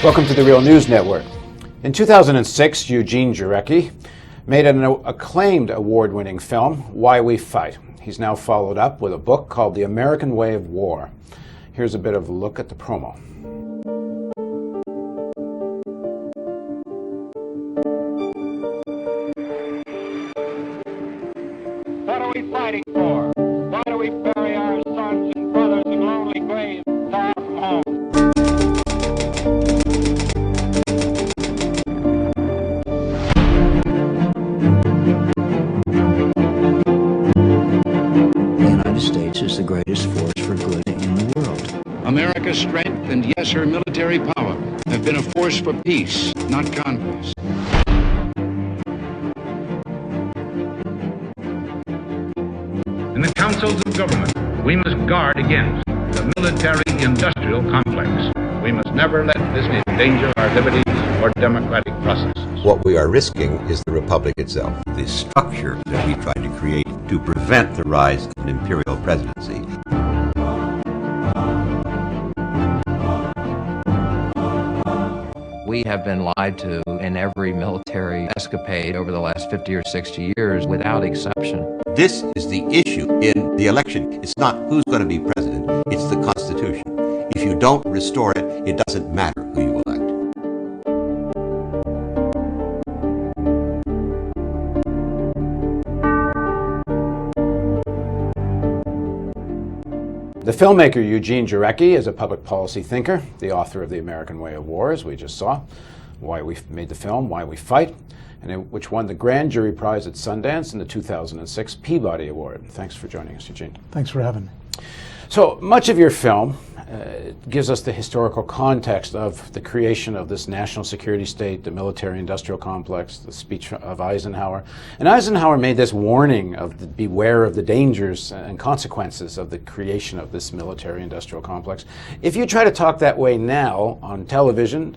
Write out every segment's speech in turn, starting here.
Welcome to the Real News Network. In 2006, Eugene Jarecki made an acclaimed award-winning film, Why We Fight. He's now followed up with a book called The American Way of War. Here's a bit of a look at the promo. What are we fighting for? Why do we bury our sons and brothers in lonely graves far from home? The United States is the greatest force for good in the world. America's strength and, yes, her military power have been a force for peace, not conquest. In the councils of government, we must guard against the military-industrial complex. We must never let this endanger our liberties or democratic processes. What we are risking is the republic itself. The structure that we tried to create to prevent the rise of an imperial presidency. We have been lied to in every military escapade over the last 50 or 60 years without exception. This is the issue in the election. It's not who's going to be president, it's the Constitution. If you don't restore it, it doesn't matter who you elect. The filmmaker Eugene Jarecki is a public policy thinker, the author of The American Way of War, as we just saw, Why We made the film, Why We Fight, and which won the Grand Jury Prize at Sundance and the 2006 Peabody Award. Thanks for joining us, Eugene. Thanks for having me. So much of your film gives us the historical context of the creation of this national security state, the military-industrial complex, the speech of Eisenhower. And Eisenhower made this warning of beware of the dangers and consequences of the creation of this military-industrial complex. If you try to talk that way now on television,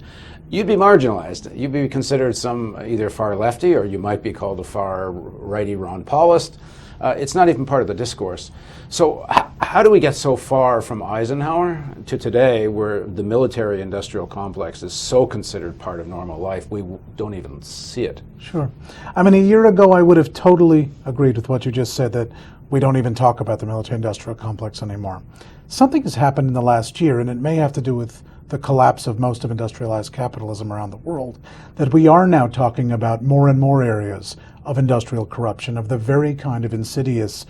you'd be marginalized. You'd be considered some either far lefty, or you might be called a far righty Ron Paulist. It's not even part of the discourse. So how do we get so far from Eisenhower to today, where the military-industrial complex is so considered part of normal life, we don't even see it? Sure. I mean, a year ago, I would have totally agreed with what you just said, that we don't even talk about the military-industrial complex anymore. Something has happened in the last year, and it may have to do with the collapse of most of industrialized capitalism around the world, that we are now talking about more and more areas of industrial corruption, of the very kind of insidious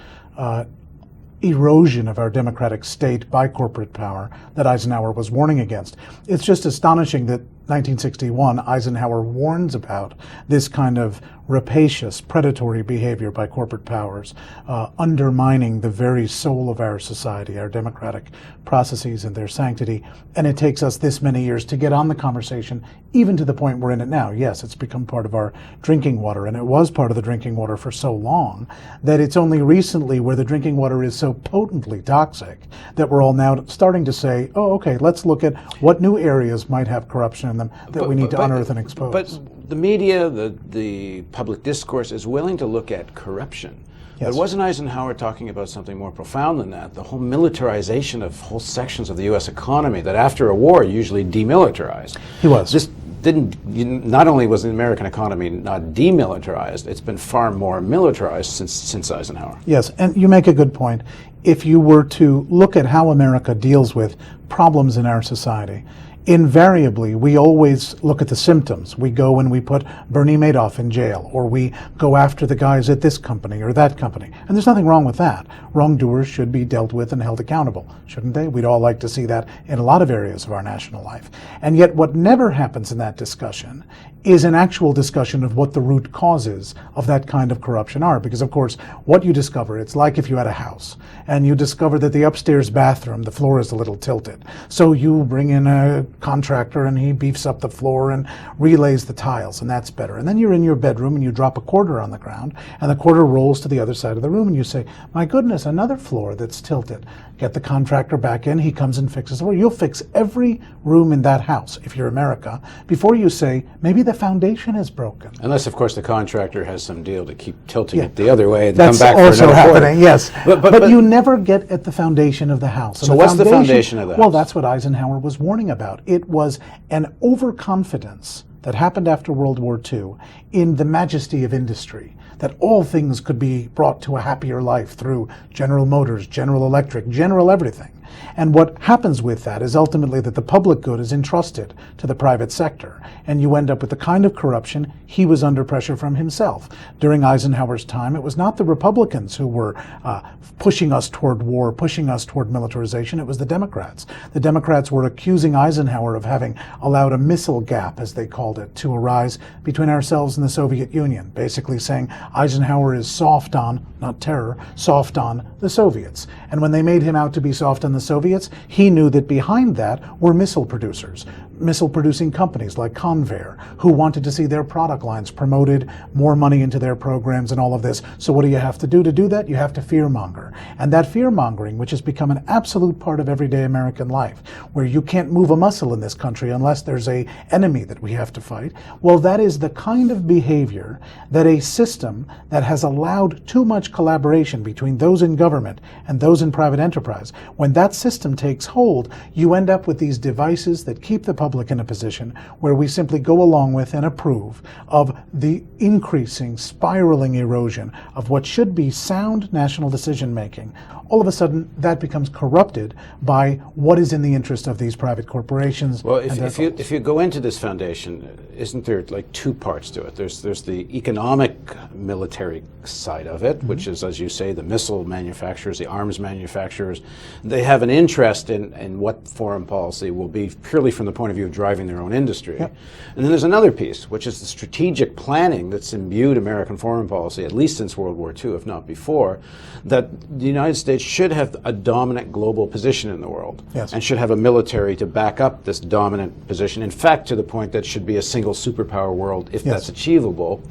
erosion of our democratic state by corporate power that Eisenhower was warning against. It's just astonishing that 1961, Eisenhower warns about this kind of rapacious, predatory behavior by corporate powers, undermining the very soul of our society, our democratic processes and their sanctity. And it takes us this many years to get on the conversation, even to the point we're in it now. Yes, it's become part of our drinking water, and it was part of the drinking water for so long that it's only recently, where the drinking water is so potently toxic, that we're all now starting to say, oh, okay, let's look at what new areas might have corruption in them that we need to unearth and expose. But the media, the public discourse is willing to look at corruption. Yes. But wasn't Eisenhower talking about something more profound than that? The whole militarization of whole sections of the U.S. economy that after a war usually demilitarized. He was. This not only was the American economy not demilitarized, it's been far more militarized since Eisenhower. Yes, and you make a good point. If you were to look at how America deals with problems in our society, invariably, we always look at the symptoms. We go and we put Bernie Madoff in jail, or we go after the guys at this company or that company. And there's nothing wrong with that. Wrongdoers should be dealt with and held accountable, shouldn't they? We'd all like to see that in a lot of areas of our national life. And yet what never happens in that discussion is an actual discussion of what the root causes of that kind of corruption are. Because of course, what you discover, it's like if you had a house and you discover that the upstairs bathroom, the floor is a little tilted. So you bring in a contractor and he beefs up the floor and relays the tiles, and that's better. And then you're in your bedroom and you drop a quarter on the ground and the quarter rolls to the other side of the room and you say, my goodness, another floor that's tilted. Get the contractor back in, he comes and fixes the floor. You'll fix every room in that house, if you're America, before you say, maybe the foundation is broken. Unless, of course, the contractor has some deal to keep tilting it the other way and That's come back for also another happening, quarter. yes. But you never get at the foundation of the house. So what's the foundation of the house? Well, that's what Eisenhower was warning about. about. It was an overconfidence that happened after World War II in the majesty of industry, that all things could be brought to a happier life through General Motors, General Electric, General everything. And what happens with that is ultimately that the public good is entrusted to the private sector, and you end up with the kind of corruption he was under pressure from himself. During Eisenhower's time, it was not the Republicans who were pushing us toward war, pushing us toward militarization, it was the Democrats. The Democrats were accusing Eisenhower of having allowed a missile gap, as they called it, to arise between ourselves and the Soviet Union, basically saying Eisenhower is soft on, not terror, soft on the Soviets. And when they made him out to be soft on the Soviets, he knew that behind that were missile producers, missile-producing companies like Convair, who wanted to see their product lines promoted, more money into their programs and all of this. So what do you have to do that? You have to fearmonger. And that fearmongering, which has become an absolute part of everyday American life, where you can't move a muscle in this country unless there's an enemy that we have to fight, well, that is the kind of behavior that a system that has allowed too much collaboration between those in government and those in private enterprise, when that system takes hold, you end up with these devices that keep the public in a position where we simply go along with and approve of the increasing, spiraling erosion of what should be sound national decision making. All of a sudden, that becomes corrupted by what is in the interest of these private corporations. Well, if you go into this foundation, isn't there like two parts to it? There's the economic military side of it, which is, as you say, the missile manufacturers, the arms manufacturers. They have an interest in what foreign policy will be purely from the point of view of driving their own industry. Yep. And then there's another piece, which is the strategic planning that's imbued American foreign policy, at least since World War II, if not before, that the United States should have a dominant global position in the world, yes, and should have a military to back up this dominant position. In fact, to the point that should be a single superpower world if yes, that's achievable.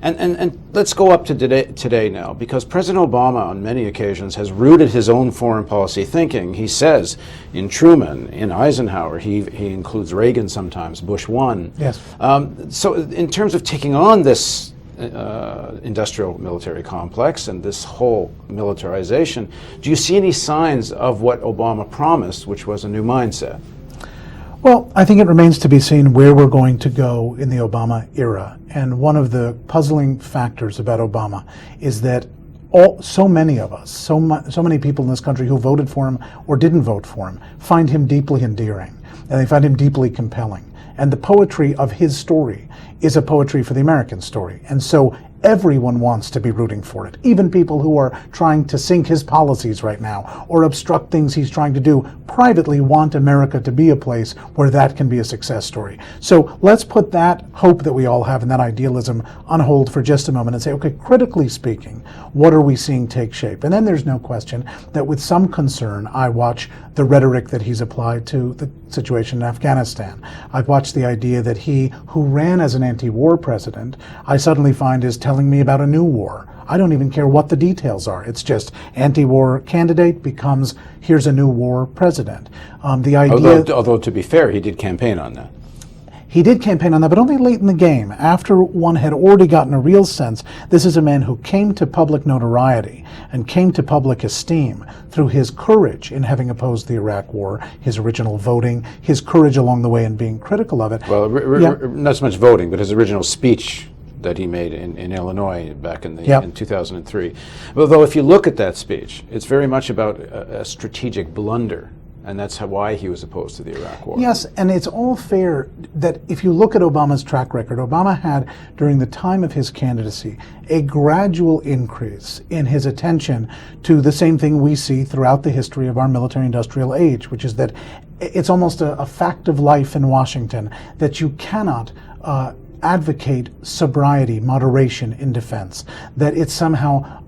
And let's go up to today now, because President Obama on many occasions has rooted his own foreign policy thinking. He says in Truman, in Eisenhower, he includes Reagan sometimes, Bush 1. Yes. So in terms of taking on this industrial military complex and this whole militarization, do you see any signs of what Obama promised, which was a new mindset? Well, I think it remains to be seen where we're going to go in the Obama era. And one of the puzzling factors about Obama is that so many of us, so many people in this country who voted for him or didn't vote for him, find him deeply endearing, and they find him deeply compelling. And the poetry of his story is a poetry for the American story. And so everyone wants to be rooting for it. Even people who are trying to sink his policies right now or obstruct things he's trying to do privately want America to be a place where that can be a success story. So let's put that hope that we all have and that idealism on hold for just a moment and say, okay, critically speaking, what are we seeing take shape? And then there's no question that with some concern, I watch the rhetoric that he's applied to the situation in Afghanistan. I've watched the idea that he, who ran as an anti-war president, I suddenly find is telling me about a new war. I don't even care what the details are. It's just anti-war candidate becomes, here's a new war president. The idea, although to be fair, he did campaign on that. He did campaign on that, but only late in the game, after one had already gotten a real sense. This is a man who came to public notoriety and came to public esteem through his courage in having opposed the Iraq War, his original voting, his courage along the way in being critical of it. Well, not so much voting, but his original speech that he made in Illinois back in 2003. Although if you look at that speech, it's very much about a strategic blunder. And that's why he was opposed to the Iraq War. Yes, and it's all fair that if you look at Obama's track record, Obama had, during the time of his candidacy, a gradual increase in his attention to the same thing we see throughout the history of our military-industrial age, which is that it's almost a fact of life in Washington that you cannot advocate sobriety, moderation in defense, that it somehow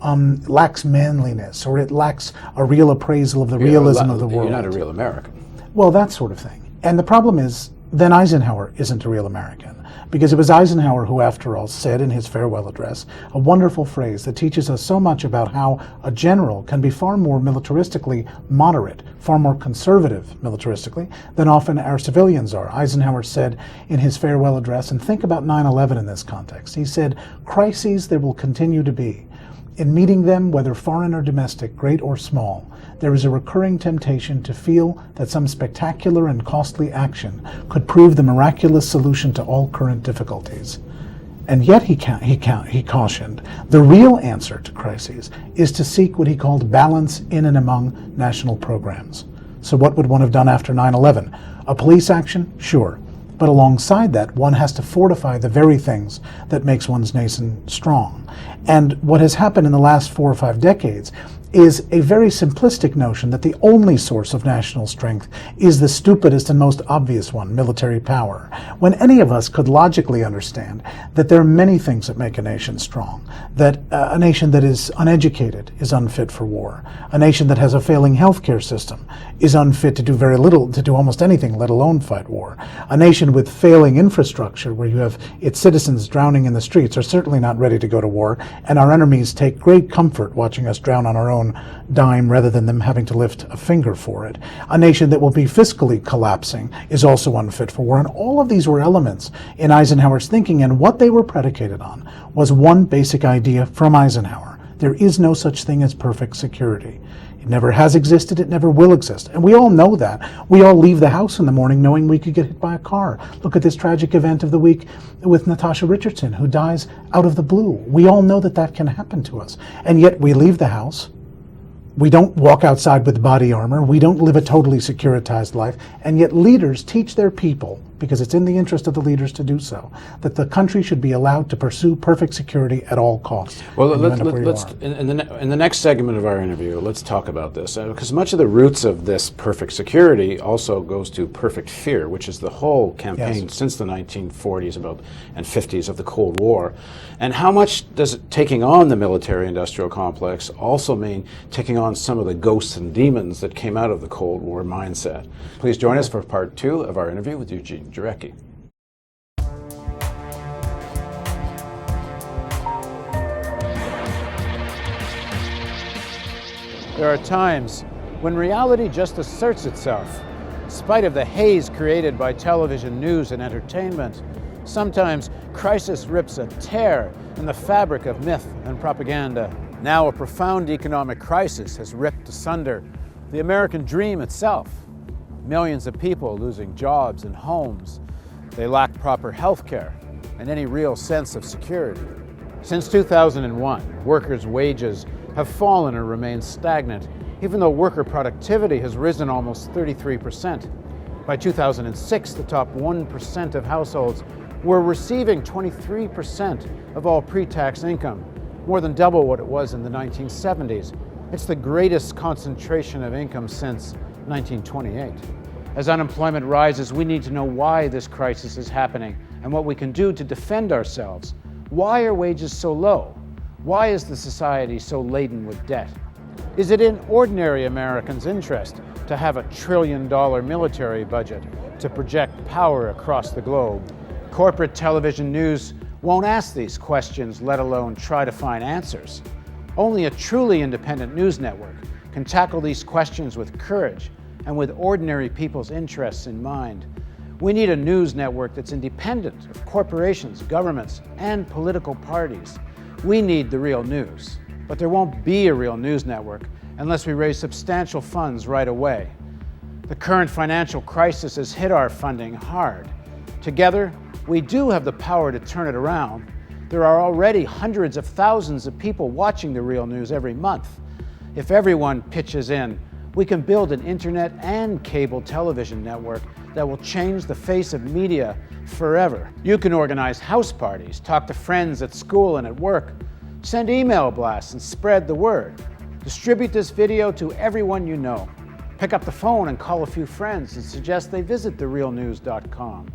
lacks manliness, or it lacks a real appraisal of the realism of the world. You're not a real American. Well, that sort of thing. And the problem is, then Eisenhower isn't a real American. Because it was Eisenhower who, after all, said in his farewell address a wonderful phrase that teaches us so much about how a general can be far more militaristically moderate, far more conservative militaristically, than often our civilians are. Eisenhower said in his farewell address, and think about 9/11 in this context, he said, crises there will continue to be. In meeting them, whether foreign or domestic, great or small, there is a recurring temptation to feel that some spectacular and costly action could prove the miraculous solution to all current difficulties. And yet, he cautioned, the real answer to crises is to seek what he called balance in and among national programs. So what would one have done after 9/11? A police action? Sure. But alongside that, one has to fortify the very things that makes one's nation strong. And what has happened in the last 4 or 5 decades is a very simplistic notion that the only source of national strength is the stupidest and most obvious one, military power, when any of us could logically understand that there are many things that make a nation strong, that a nation that is uneducated is unfit for war, a nation that has a failing healthcare system is unfit to do very little, to do almost anything, let alone fight war. A nation with failing infrastructure, where you have its citizens drowning in the streets, are certainly not ready to go to war, and our enemies take great comfort watching us drown on our own dime rather than them having to lift a finger for it. A nation that will be fiscally collapsing is also unfit for war. And all of these were elements in Eisenhower's thinking, and what they were predicated on was one basic idea from Eisenhower. There is no such thing as perfect security. It never has existed, it never will exist. And we all know that. We all leave the house in the morning knowing we could get hit by a car. Look at this tragic event of the week with Natasha Richardson, who dies out of the blue. We all know that that can happen to us. And yet we leave the house. We don't walk outside with body armor. We don't live a totally securitized life. And yet leaders teach their people, because it's in the interest of the leaders to do so, that the country should be allowed to pursue perfect security at all costs. Well, let's in the next segment of our interview, let's talk about this, because much of the roots of this perfect security also goes to perfect fear, which is the whole campaign since the 1940s and 50s of the Cold War. And how much does taking on the military-industrial complex also mean taking on some of the ghosts and demons that came out of the Cold War mindset? Please join us for part 2 of our interview with Eugene Jarecki. There are times when reality just asserts itself, in spite of the haze created by television news and entertainment. Sometimes crisis rips a tear in the fabric of myth and propaganda. Now a profound economic crisis has ripped asunder the American dream itself. Millions of people losing jobs and homes. They lack proper health care and any real sense of security. Since 2001, workers' wages have fallen or remained stagnant, even though worker productivity has risen almost 33%. By 2006, the top 1% of households were receiving 23% of all pre-tax income, more than double what it was in the 1970s. It's the greatest concentration of income since 1928. As unemployment rises, we need to know why this crisis is happening and what we can do to defend ourselves. Why are wages so low? Why is the society so laden with debt? Is it in ordinary Americans' interest to have $1 trillion military budget to project power across the globe? Corporate television news won't ask these questions, let alone try to find answers. Only a truly independent news network can tackle these questions with courage and with ordinary people's interests in mind. We need a news network that's independent of corporations, governments, and political parties. We need the real news. But there won't be a real news network unless we raise substantial funds right away. The current financial crisis has hit our funding hard. Together, we do have the power to turn it around. There are already hundreds of thousands of people watching the real news every month. If everyone pitches in, we can build an internet and cable television network that will change the face of media forever. You can organize house parties, talk to friends at school and at work, send email blasts and spread the word. Distribute this video to everyone you know. Pick up the phone and call a few friends and suggest they visit therealnews.com.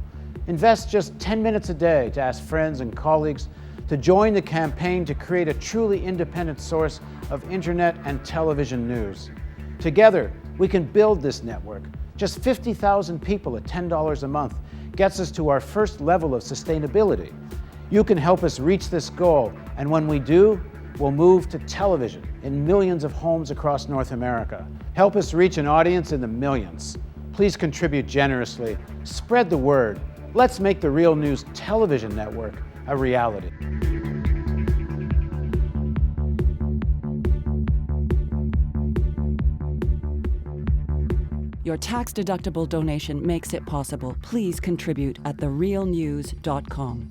Invest just 10 minutes a day to ask friends and colleagues to join the campaign to create a truly independent source of internet and television news. Together, we can build this network. Just 50,000 people at $10 a month gets us to our first level of sustainability. You can help us reach this goal, and when we do, we'll move to television in millions of homes across North America. Help us reach an audience in the millions. Please contribute generously. Spread the word. Let's make the Real News television network a reality. Your tax-deductible donation makes it possible. Please contribute at therealnews.com.